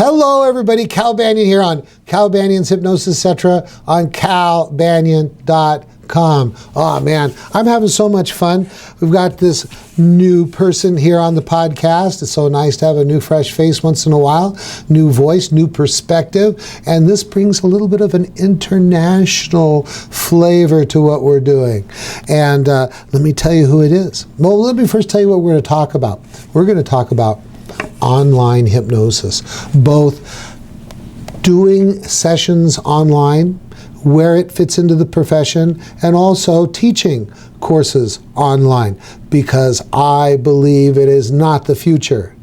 Hello, everybody. Cal Banyan here on Cal Banyan's Hypnosis, etc. on calbanyan.com. Oh, man, I'm having so much fun. We've got this new person here on the podcast. It's so nice to have a new, fresh face once in a while, new voice, new perspective, and this brings a little bit of an international flavor to what we're doing. And let me tell you who it is. Well, let me first tell you what we're going to talk about. We're going to talk about online hypnosis, both doing sessions online, where it fits into the profession, and also teaching courses online, because I believe it is not the future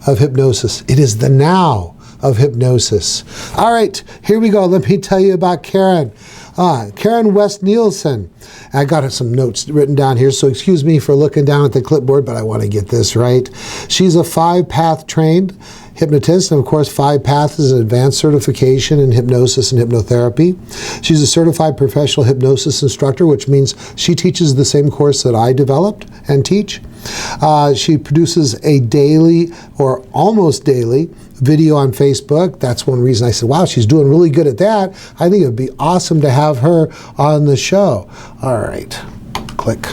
of hypnosis. It is the now of hypnosis. All right, here we go. Let me tell you about Karen. Karen Westh-Nielsen. I got some notes written down here, so excuse me for looking down at the clipboard, but I want to get this right. She's a 5-path trained hypnotist, and of course 5-path is an advanced certification in hypnosis and hypnotherapy. She's a certified professional hypnosis instructor, which means she teaches the same course that I developed and teach. She produces a daily or almost daily video on Facebook. That's one reason I said, wow, she's doing really good at that. I think it would be awesome to have her on the show. All right, click.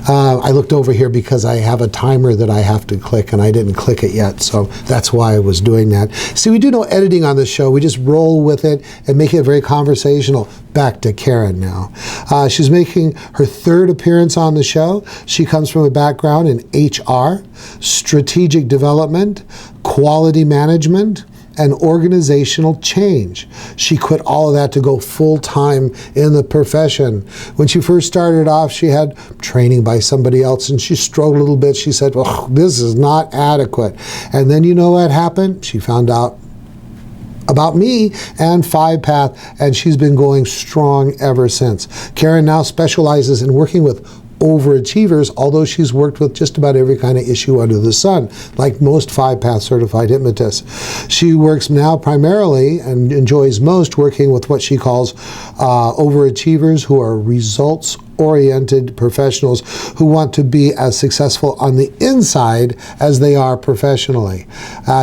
I looked over here because I have a timer that I have to click, and I didn't click it yet, so that's why I was doing that. See, we do no editing on the show. We just roll with it and make it very conversational. Back to Karen now. She's making her 3rd appearance on the show. She comes from a background in HR, strategic development, quality management, and organizational change. She quit all of that to go full-time in the profession. When she first started off, she had training by somebody else, and she struggled a little bit. She said, well, this is not adequate. And then you know what happened? She found out about me and 5-path, and she's been going strong ever since. Karen now specializes in working with overachievers, although she's worked with just about every kind of issue under the sun, like most 5-path certified hypnotists. She works now primarily and enjoys most working with what she calls overachievers, who are results-oriented professionals who want to be as successful on the inside as they are professionally.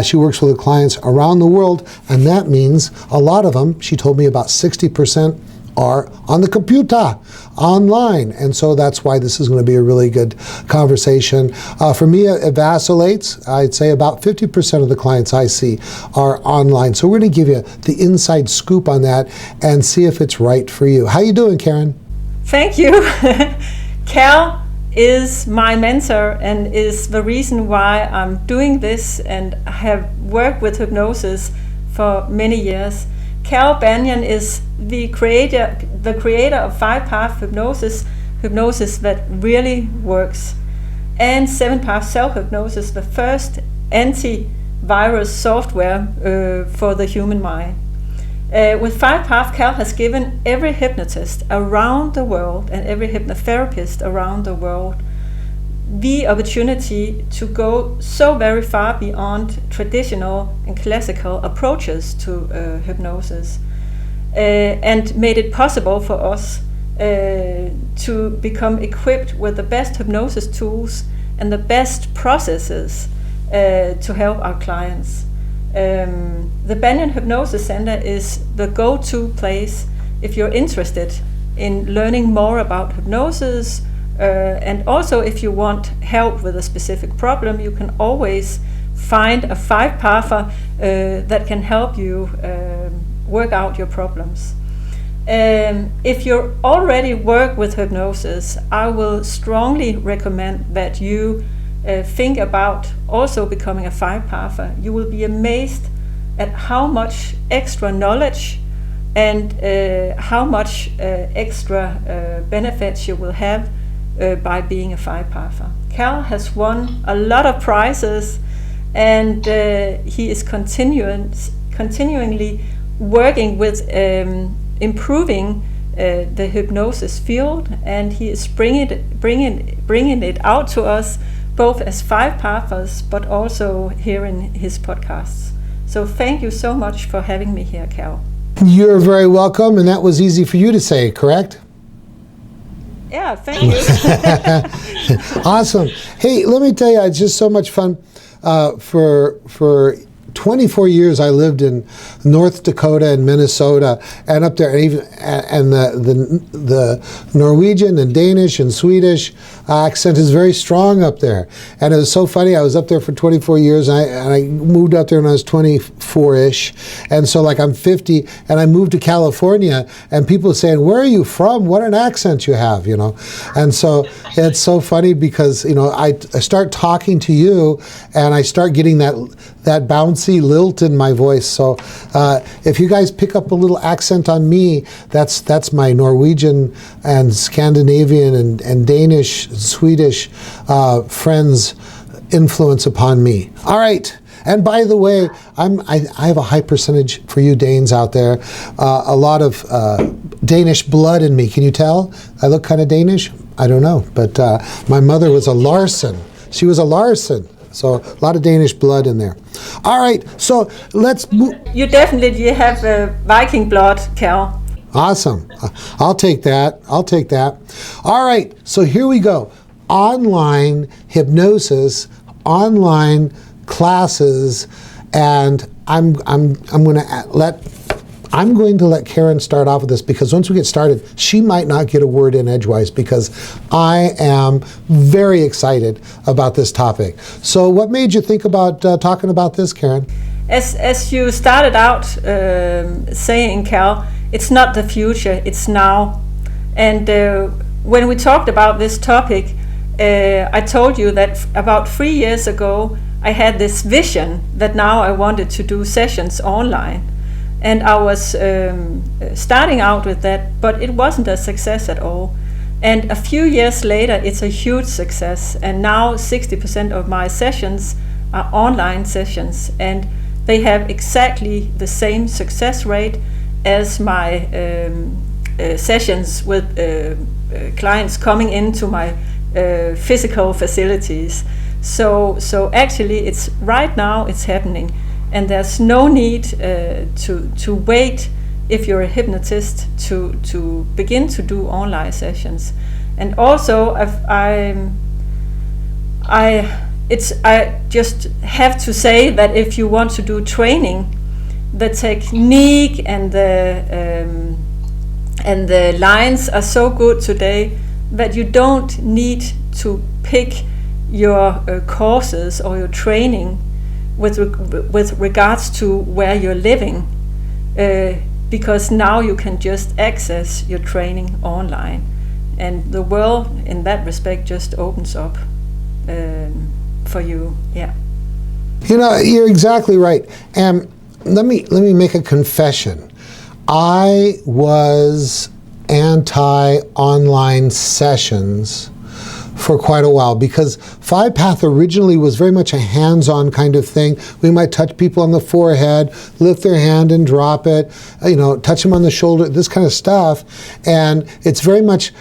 She works with clients around the world, and that means a lot of them, she told me about 60%, are on the computer, online. And so that's why this is going to be a really good conversation. For me, it vacillates. I'd say about 50% of the clients I see are online. So we're going to give you the inside scoop on that and see if it's right for you. How you doing, Karen? Thank you. Cal is my mentor and is the reason why I'm doing this and have worked with hypnosis for many years. Cal Banyan is the creator of 5-path hypnosis that really works, and 7-path self-hypnosis, the first antivirus software for the human mind. With 5-path, Cal has given every hypnotist around the world and every hypnotherapist around the world the opportunity to go so very far beyond traditional and classical approaches to hypnosis, and made it possible for us to become equipped with the best hypnosis tools and the best processes to help our clients. The Banyan Hypnosis Center is the go-to place if you're interested in learning more about hypnosis. And also, if you want help with a specific problem, you can always find a 5-pather that can help you work out your problems. If you already work with hypnosis, I will strongly recommend that you think about also becoming a 5-pather. You will be amazed at how much extra knowledge and how much extra benefits you will have by being a 5-pather. Cal has won a lot of prizes, and he is continually working with improving the hypnosis field, and he is bringing it out to us both as 5-pathers but also here in his podcasts. So thank you so much for having me here, Cal. You're very welcome, and that was easy for you to say, correct? Yeah, thank you. Awesome. Hey, let me tell you, it's just so much fun for 24 years I lived in North Dakota and Minnesota, and up there, and even and the Norwegian and Danish and Swedish accent is very strong up there. And it was so funny. I was up there for 24 years, and I moved up there when I was 24-ish, and so like I'm 50, and I moved to California, and people saying, "Where are you from? What an accent you have," you know. And so it's so funny because, you know, I start talking to you, and I start getting that bouncy lilt in my voice. So if you guys pick up a little accent on me, that's my Norwegian and Scandinavian and Danish, Swedish friends' influence upon me. All right. And by the way, I have a high percentage for you Danes out there, a lot of Danish blood in me. Can you tell? I look kind of Danish? I don't know. But my mother was a Larson. She was a Larson. So a lot of Danish blood in there. All right, so let's move. You definitely have Viking blood, Cal. Awesome. I'll take that. I'll take that. All right, so here we go. Online hypnosis, online classes, and I'm going to let Karen start off with this, because once we get started, she might not get a word in edgewise, because I am very excited about this topic. So what made you think about talking about this, Karen? As you started out saying, Cal, it's not the future, it's now. And when we talked about this topic, I told you that about 3 years ago, I had this vision that now I wanted to do sessions online. And I was starting out with that, but it wasn't a success at all. And a few years later, it's a huge success. And now 60% of my sessions are online sessions. And they have exactly the same success rate as my sessions with clients coming into my physical facilities. So actually, it's right now it's happening. And there's no need to wait if you're a hypnotist to begin to do online sessions. And also, I just have to say that if you want to do training, the technique and the lines are so good today that you don't need to pick your courses or your training with regards to where you're living, because now you can just access your training online, and the world in that respect just opens up for you. Yeah. You know, you're exactly right. And let me make a confession. I was anti-online sessions for quite a while, because Five Path originally was very much a hands-on kind of thing. We might touch people on the forehead, lift their hand and drop it, you know, touch them on the shoulder, this kind of stuff. And it's very much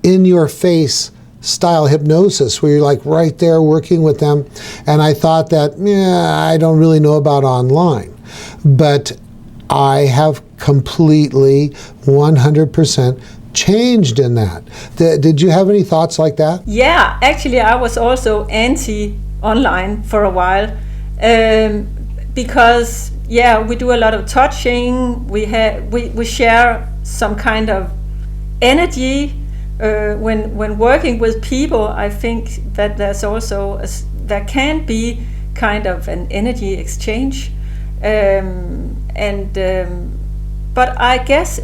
in your face style hypnosis, where you're like right there working with them. And I thought that, I don't really know about online. But I have completely 100% changed in that. Did you have any thoughts like that? Yeah, actually I was also anti-online for a while, because we do a lot of touching. We share some kind of energy when working with people. I think that there's also there can be kind of an energy exchange, but I guess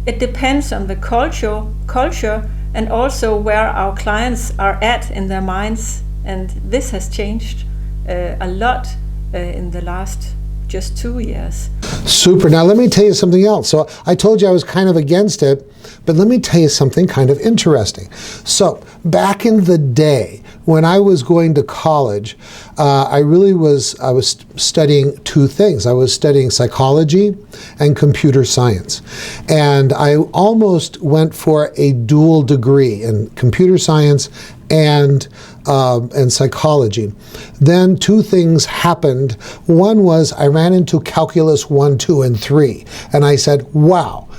it depends on the culture and also where our clients are at in their minds. And this has changed a lot in the last just 2 years. Super. Now let me tell you something else. So I told you I was kind of against it, but let me tell you something kind of interesting. So back in the day, when I was going to college, I was studying two things. I was studying psychology and computer science. And I almost went for a dual degree in computer science and psychology. Then two things happened. One was I ran into calculus 1, 2, and 3. And I said, wow,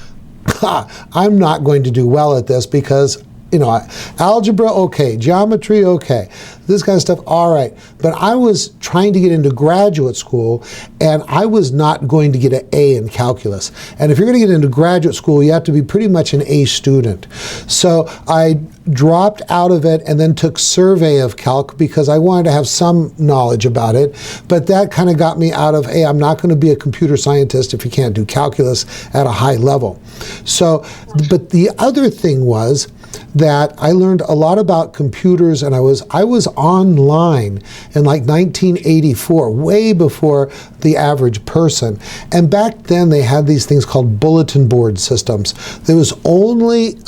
I'm not going to do well at this, because algebra, okay, geometry, okay, this kind of stuff, all right. But I was trying to get into graduate school, and I was not going to get an A in calculus. And if you're going to get into graduate school, you have to be pretty much an A student. So I dropped out of it and then took survey of calc because I wanted to have some knowledge about it. But that kind of got me out of, hey, I'm not going to be a computer scientist if you can't do calculus at a high level. So, but the other thing was that I learned a lot about computers, and I was online in like 1984, way before the average person. And back then they had these things called bulletin board systems. There was only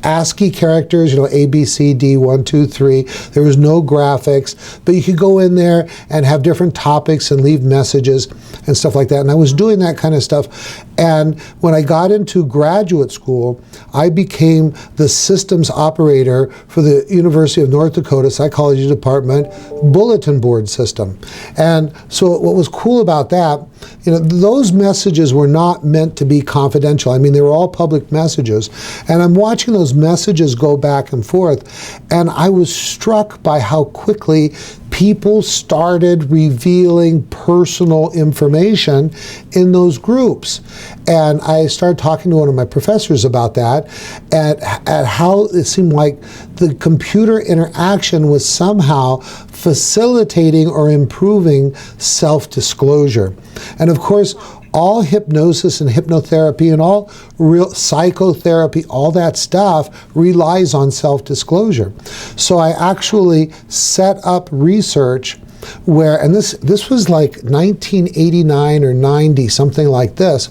ASCII characters, A, B, C, D, 1, 2, 3. There was no graphics, but you could go in there and have different topics and leave messages and stuff like that. And I was doing that kind of stuff. And when I got into graduate school, I became the systems operator for the University of North Dakota Psychology Department bulletin board system. And so what was cool about that, those messages were not meant to be confidential. I mean, they were all public messages. And I'm watching those messages go back and forth, and I was struck by how quickly people started revealing personal information in those groups. And I started talking to one of my professors about that, at how it seemed like the computer interaction was somehow facilitating or improving self-disclosure. And of course, all hypnosis and hypnotherapy and all real psychotherapy, all that stuff relies on self-disclosure. So I actually set up research where, and this was like 1989 or 90, something like this,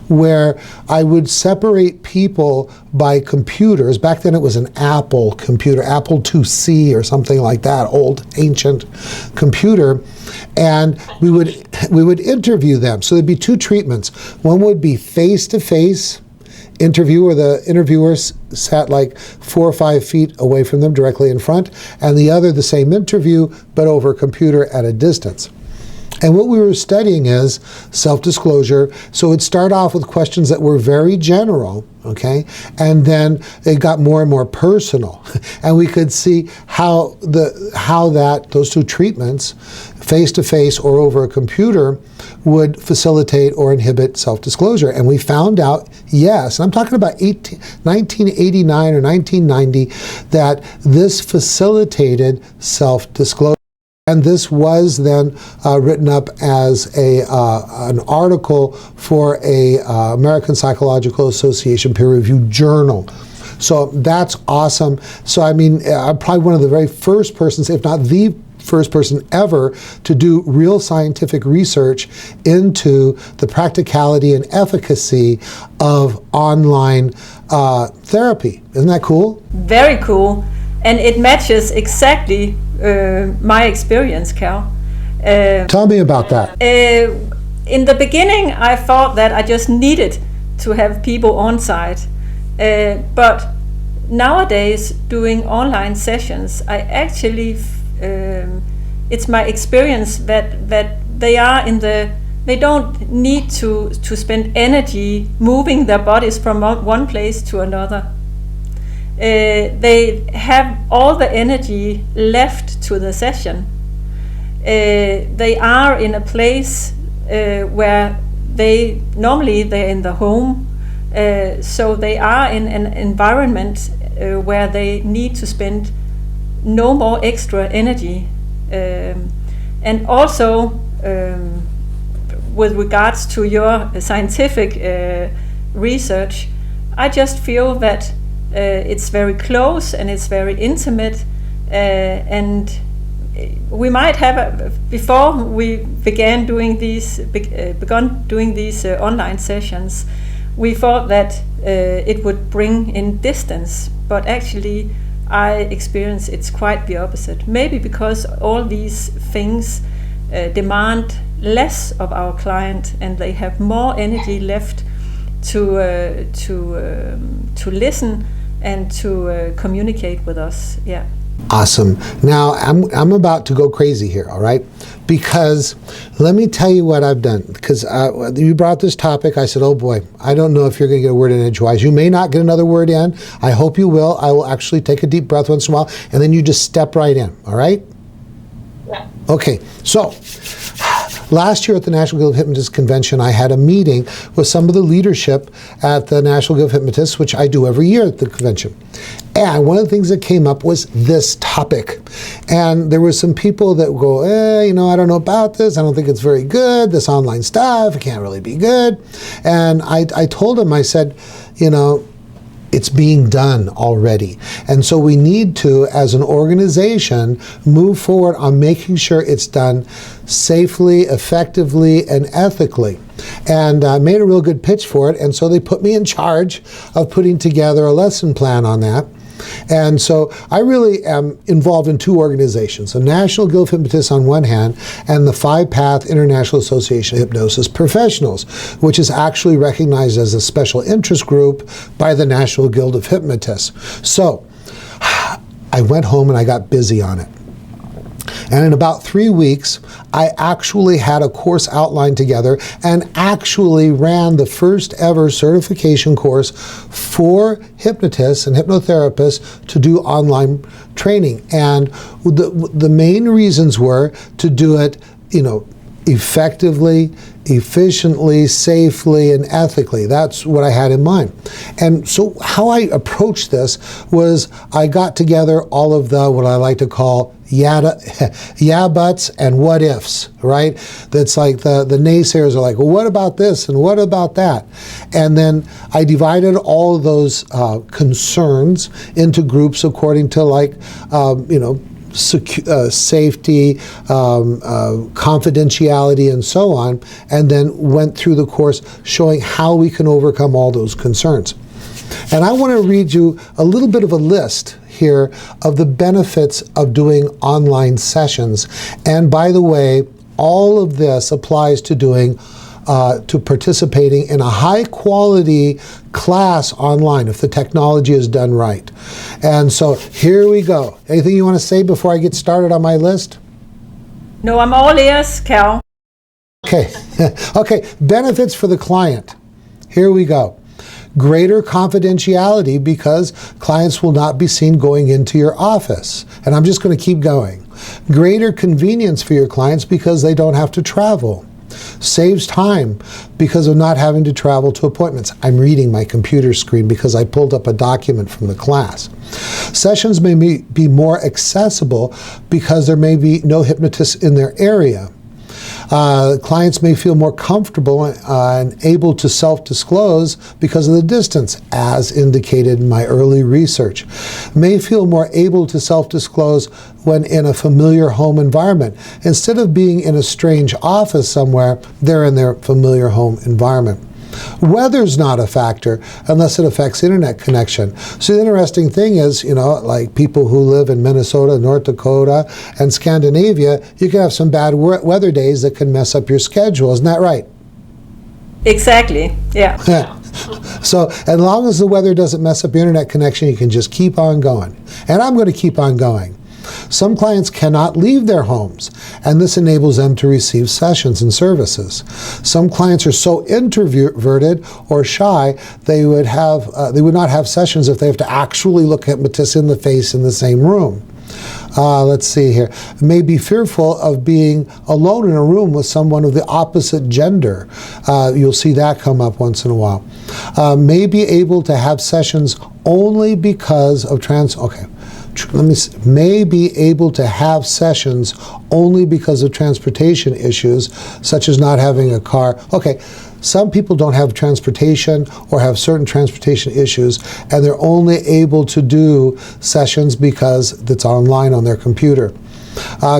where I would separate people by computers. Back then it was an Apple computer, Apple IIc or something like that, old ancient computer. And we would interview them. So there'd be two treatments. One would be face-to-face interview, where the interviewer sat like 4 or 5 feet away from them, directly in front, and the other the same interview, but over a computer at a distance. And what we were studying is self-disclosure. So it'd start off with questions that were very general, okay? And then it got more and more personal. And we could see how those two treatments, face-to-face or over a computer, would facilitate or inhibit self-disclosure. And we found out, yes, and I'm talking about 1989 or 1990, that this facilitated self-disclosure. And this was then written up as an article for a American Psychological Association peer-reviewed journal. So that's awesome. So I mean, I'm probably one of the very first persons, if not the first person ever, to do real scientific research into the practicality and efficacy of online therapy. Isn't that cool? Very cool. And it matches exactly my experience, Cal. Tell me about that. In the beginning, I thought that I just needed to have people on site. But nowadays, doing online sessions, I actually, it's my experience that they don't need to spend energy moving their bodies from one place to another. They have all the energy left to the session. They are in a place where they're in the home, so they are in an environment where they need to spend no more extra energy. And also, with regards to your scientific research, I just feel that it's very close and it's very intimate, and we might have before we begun doing these online sessions, we thought that it would bring in distance, but actually I experience it's quite the opposite. Maybe because all these things demand less of our client, and they have more energy left to listen and to communicate with us. Yeah. Awesome. Now, I'm about to go crazy here, all right? Because let me tell you what I've done. Because you brought this topic, I said, oh boy, I don't know if you're going to get a word in edgewise. You may not get another word in. I hope you will. I will actually take a deep breath once in a while, and then you just step right in, all right? Yeah. Okay, so last year at the National Guild of Hypnotists Convention, I had a meeting with some of the leadership at the National Guild of Hypnotists, which I do every year at the convention. And one of the things that came up was this topic. And there were some people that go, I don't know about this. I don't think it's very good. This online stuff, it can't really be good. And I told them, I said, it's being done already. And so we need to, as an organization, move forward on making sure it's done safely, effectively, and ethically. And I made a real good pitch for it, and so they put me in charge of putting together a lesson plan on that. And so I really am involved in two organizations, the National Guild of Hypnotists on one hand, and the 5-Path International Association of Hypnosis Professionals, which is actually recognized as a special interest group by the National Guild of Hypnotists. So I went home and I got busy on it. And in about 3 weeks, I actually had a course outlined together and actually ran the first ever certification course for hypnotists and hypnotherapists to do online training. And the main reasons were to do it, effectively, efficiently, safely, and ethically. That's what I had in mind. And so how I approached this was I got together all of the, what I like to call yeah buts and what ifs, right? That's like the naysayers are like, well, what about this and what about that? And then I divided all of those concerns into groups according to safety, confidentiality, and so on, and then went through the course showing how we can overcome all those concerns. And I want to read you a little bit of a list here of the benefits of doing online sessions. And by the way, all of this applies to participating in a high quality class online if the technology is done right. And so here we go. Anything you want to say before I get started on my list? No, I'm all ears, Cal. Okay. Okay, benefits for the client. Here we go. Greater confidentiality because clients will not be seen going into your office. And I'm just going to keep going. Greater convenience for your clients because they don't have to travel. Saves time because of not having to travel to appointments. I'm reading my computer screen because I pulled up a document from the class. Sessions may be more accessible because there may be no hypnotists in their area. Clients may feel more comfortable and able to self-disclose because of the distance, as indicated in my early research. May feel more able to self-disclose when in a familiar home environment. Instead of being in a strange office somewhere, they're in their familiar home environment. Weather's not a factor unless it affects internet connection. So the interesting thing is, like people who live in Minnesota, North Dakota, and Scandinavia, you can have some bad weather days that can mess up your schedule. Isn't that right? Exactly, yeah. So as long as the weather doesn't mess up your internet connection, you can just keep on going. And I'm going to keep on going. Some clients cannot leave their homes, and this enables them to receive sessions and services. Some clients are so introverted or shy they would not have sessions if they have to actually look hypnotists in the face in the same room. Let's see here. May be fearful of being alone in a room with someone of the opposite gender. You'll see that come up once in a while. May be able to have sessions only because of may be able to have sessions only because of transportation issues, such as not having a car. Okay, some people don't have transportation or have certain transportation issues, and they're only able to do sessions because it's online on their computer.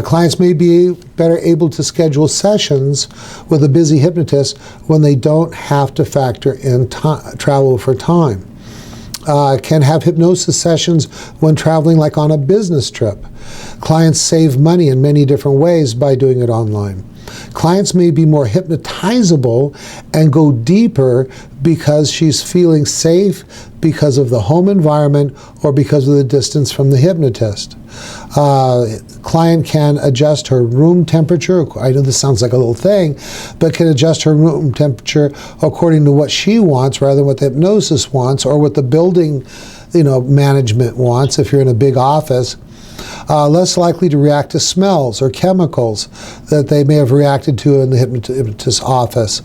Clients may be better able to schedule sessions with a busy hypnotist when they don't have to factor in travel for time. Can have hypnosis sessions when traveling, like on a business trip. Clients save money in many different ways by doing it online. Clients may be more hypnotizable and go deeper because she's feeling safe because of the home environment or because of the distance from the hypnotist. Client can adjust her room temperature. I know this sounds like a little thing, but can adjust her room temperature according to what she wants rather than what the hypnosis wants or what the building, management wants if you're in a big office. Less likely to react to smells or chemicals that they may have reacted to in the hypnotist's office.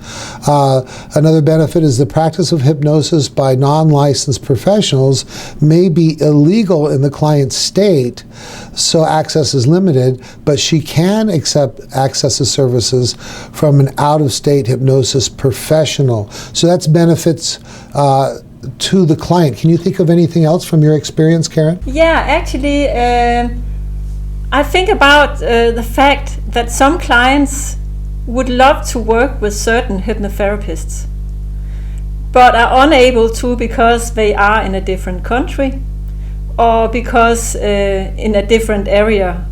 Another benefit is the practice of hypnosis by non-licensed professionals may be illegal in the client's state, so access is limited, but she can access the services from an out-of-state hypnosis professional. So that's benefits to the client. Can you think of anything else from your experience, Karen? Yeah, actually, I think about the fact that some clients would love to work with certain hypnotherapists, but are unable to because they are in a different country or because in a different area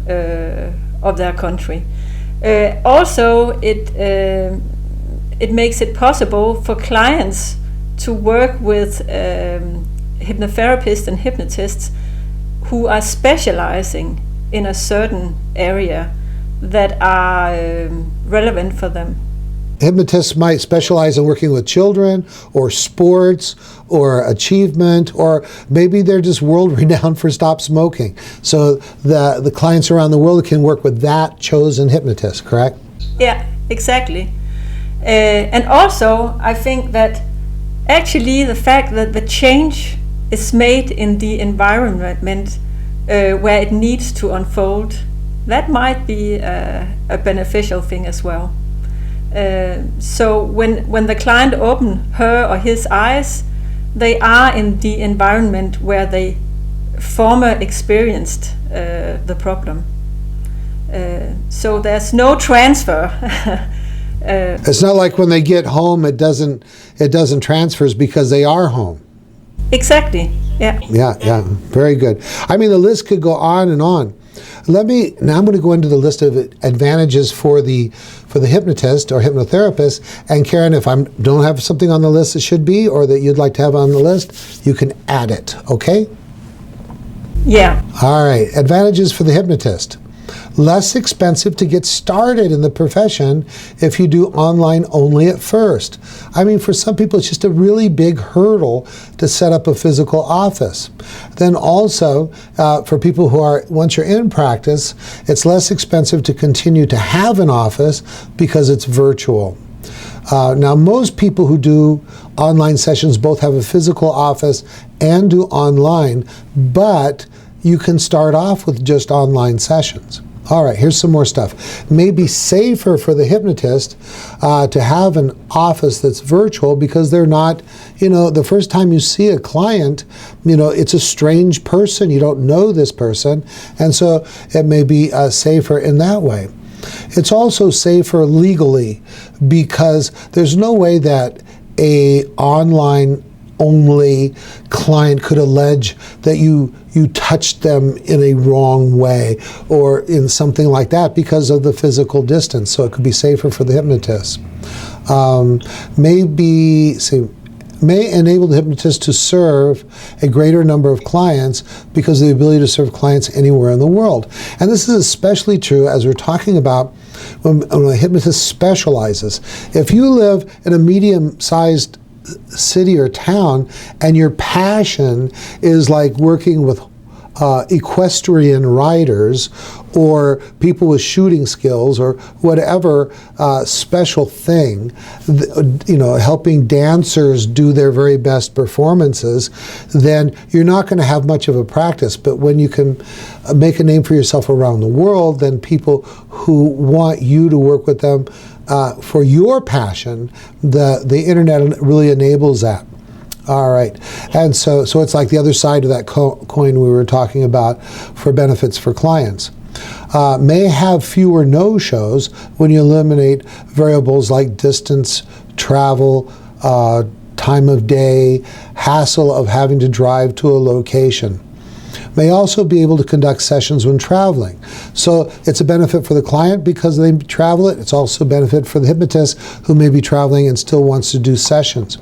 of their country. Also, it makes it possible for clients to work with hypnotherapists and hypnotists who are specializing in a certain area that are relevant for them. Hypnotists might specialize in working with children or sports or achievement, or maybe they're just world-renowned for stop smoking. So the clients around the world can work with that chosen hypnotist, correct? Yeah, exactly. And also, I think that actually the fact that the change is made in the environment where it needs to unfold, that might be a beneficial thing as well. So when the client open her or his eyes, they are in the environment where they former experienced the problem. So there's no transfer. It's not like when they get home it doesn't transfers because they are home. Exactly. Yeah. Yeah. Very good. I mean, the list could go on and on. Now I'm going to go into the list of advantages for the hypnotist or hypnotherapist. And Karen, if I don't have something on the list that should be or that you'd like to have on the list, you can add it. Okay? Yeah. All right. Advantages for the hypnotist. Less expensive to get started in the profession if you do online only at first. I mean, for some people, it's just a really big hurdle to set up a physical office. Then also, for people who are, once you're in practice, it's less expensive to continue to have an office because it's virtual. Now, most people who do online sessions both have a physical office and do online, but you can start off with just online sessions. All right, here's some more stuff. Maybe safer for the hypnotist to have an office that's virtual because they're not, the first time you see a client, it's a strange person. You don't know this person. And so it may be safer in that way. It's also safer legally because there's no way that a online only client could allege that you touched them in a wrong way or in something like that because of the physical distance. So it could be safer for the hypnotist. May enable the hypnotist to serve a greater number of clients because of the ability to serve clients anywhere in the world. And this is especially true as we're talking about when a hypnotist specializes. If you live in a medium-sized city or town and your passion is like working with equestrian riders or people with shooting skills or whatever special thing, helping dancers do their very best performances, then you're not going to have much of a practice. But when you can make a name for yourself around the world, then people who want you to work with them for your passion, the internet really enables that. All right, and so it's like the other side of that coin we were talking about for benefits for clients. May have fewer no-shows when you eliminate variables like distance, travel, time of day, hassle of having to drive to a location. May also be able to conduct sessions when traveling. So it's a benefit for the client because they travel it. It's also a benefit for the hypnotist who may be traveling and still wants to do sessions.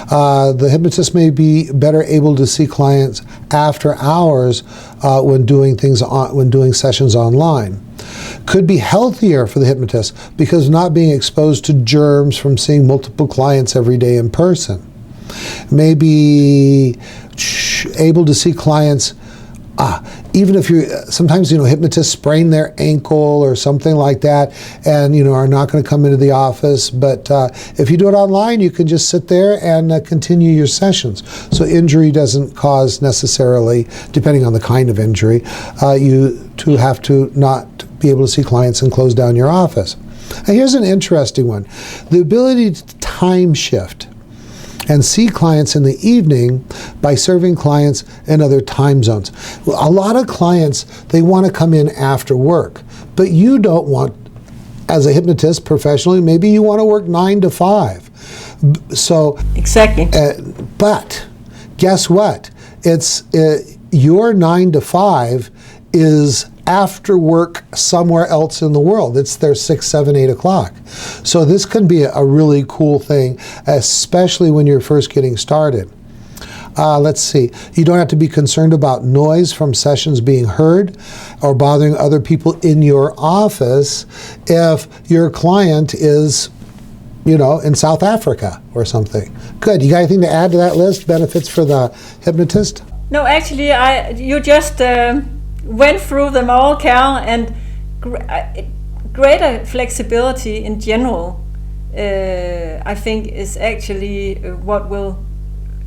The hypnotist may be better able to see clients after hours when doing sessions online. Could be healthier for the hypnotist because of not being exposed to germs from seeing multiple clients every day in person. May be able to see clients even if sometimes hypnotists sprain their ankle or something like that and are not going to come into the office, but if you do it online you can just sit there and continue your sessions. So injury doesn't cause necessarily, depending on the kind of injury, you to have to not be able to see clients and close down your office. Now here's an interesting one. The ability to time shift and see clients in the evening by serving clients in other time zones. A lot of clients, they want to come in after work, but you don't want, as a hypnotist professionally, maybe you want to work 9 to 5. So exactly. But guess what? It's your 9 to 5 is after work somewhere else in the world. It's their 6, 7, 8 o'clock. So this can be a really cool thing, especially when you're first getting started. Let's see. You don't have to be concerned about noise from sessions being heard or bothering other people in your office if your client is, in South Africa or something. Good. You got anything to add to that list? Benefits for the hypnotist? No, actually, you just went through them all, Cal, and greater flexibility in general, I think, is actually what will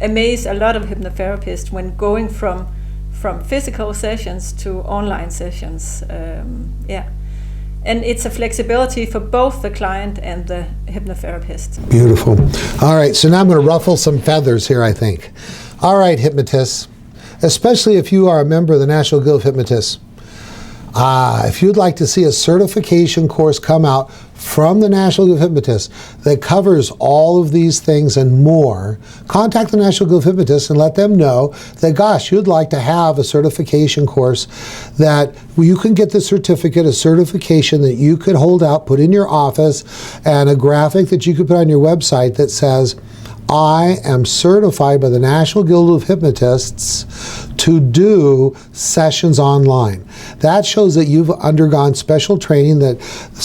amaze a lot of hypnotherapists when going from physical sessions to online sessions. And it's a flexibility for both the client and the hypnotherapist. Beautiful. All right, so now I'm going to ruffle some feathers here, I think. All right, hypnotists, especially if you are a member of the National Guild of Hypnotists, if you'd like to see a certification course come out from the National Guild of Hypnotists that covers all of these things and more, contact the National Guild of Hypnotists and let them know that, gosh, you'd like to have a certification course that you can get the certificate, a certification that you could hold out, put in your office, and a graphic that you could put on your website that says, I am certified by the National Guild of Hypnotists to do sessions online. That shows that you've undergone special training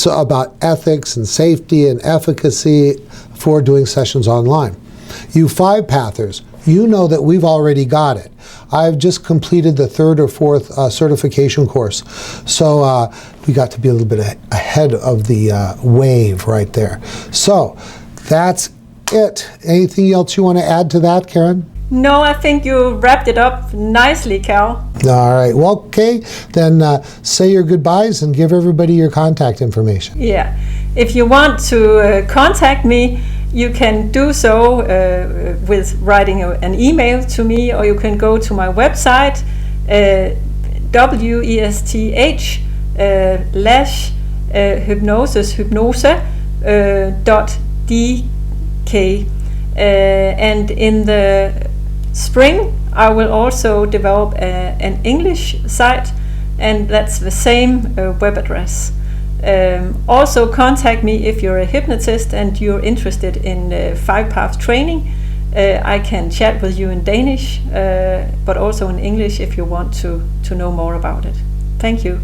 about ethics and safety and efficacy for doing sessions online. You 5-pathers, you know that we've already got it. I've just completed the 3rd or 4th certification course. So we got to be a little bit ahead of the wave right there. So that's it. Anything else you want to add to that, Karen? No, I think you wrapped it up nicely, Cal. All right. Well, okay. Then say your goodbyes and give everybody your contact information. Yeah. If you want to contact me, you can do so with writing an email to me, or you can go to my website, westh-hypnosis.dk. And in the spring I will also develop an English site, and that's the same web address. Also contact me if you're a hypnotist and you're interested in 5-path training. I can chat with you in Danish, but also in English if you want to know more about it. Thank you.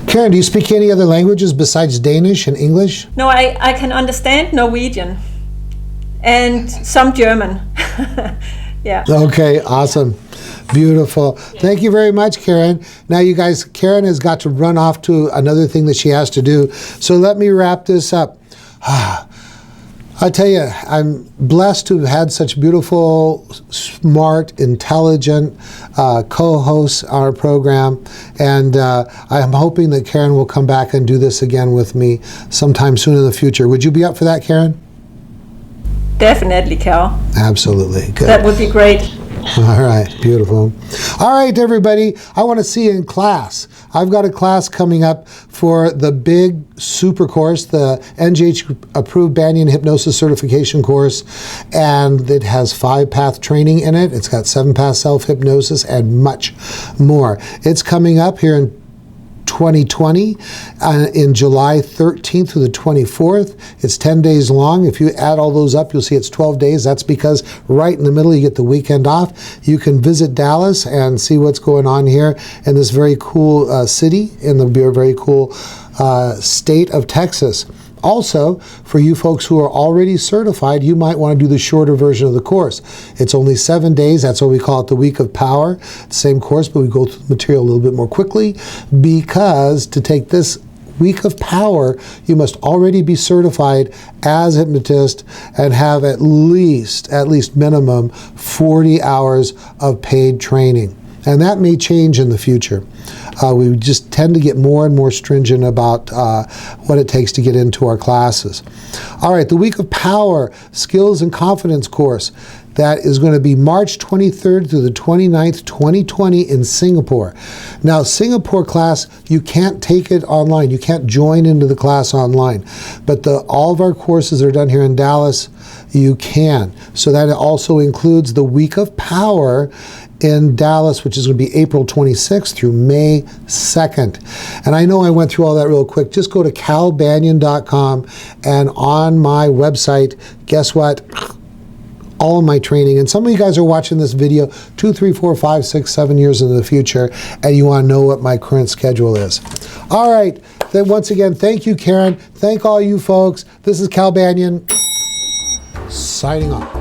Karen, do you speak any other languages besides Danish and English? No, I can understand Norwegian and some German. Yeah. Okay, awesome. Beautiful. Thank you very much, Karen. Now you guys, Karen has got to run off to another thing that she has to do. So let me wrap this up. I tell you, I'm blessed to have had such beautiful, smart, intelligent co-hosts on our program. And I'm hoping that Karen will come back and do this again with me sometime soon in the future. Would you be up for that, Karen? Definitely, Cal. Absolutely. Good. That would be great. All right, beautiful. All right, everybody, I want to see you in class. I've got a class coming up for the big super course, the NGH-approved Banyan Hypnosis Certification course, and it has 5-path training in it. It's got 7-path self-hypnosis and much more. It's coming up here in 2020 in July 13th through the 24th. It's 10 days long. If you add all those up, you'll see it's 12 days. That's because right in the middle, you get the weekend off. You can visit Dallas and see what's going on here in this very cool city in the very cool state of Texas. Also, for you folks who are already certified, you might want to do the shorter version of the course. It's only 7 days. That's why we call it the Week of Power. Same course, but we go through the material a little bit more quickly, because to take this Week of Power, you must already be certified as a hypnotist and have at least minimum 40 hours of paid training. And that may change in the future. We just tend to get more and more stringent about what it takes to get into our classes. All right, the Week of Power Skills and Confidence course. That is going to be March 23rd through the 29th, 2020 in Singapore. Now, Singapore class, you can't take it online. You can't join into the class online. But all of our courses are done here in Dallas. You can. So that also includes the Week of Power in Dallas, which is going to be April 26th through May 2nd. And I know I went through all that real quick. Just go to calbanyan.com, and on my website, guess what? All of my training. And some of you guys are watching this video 2, 3, 4, 5, 6, 7 years into the future, and you want to know what my current schedule is. All right. Then once again, thank you, Karen. Thank all you folks. This is Cal Banyan, signing off.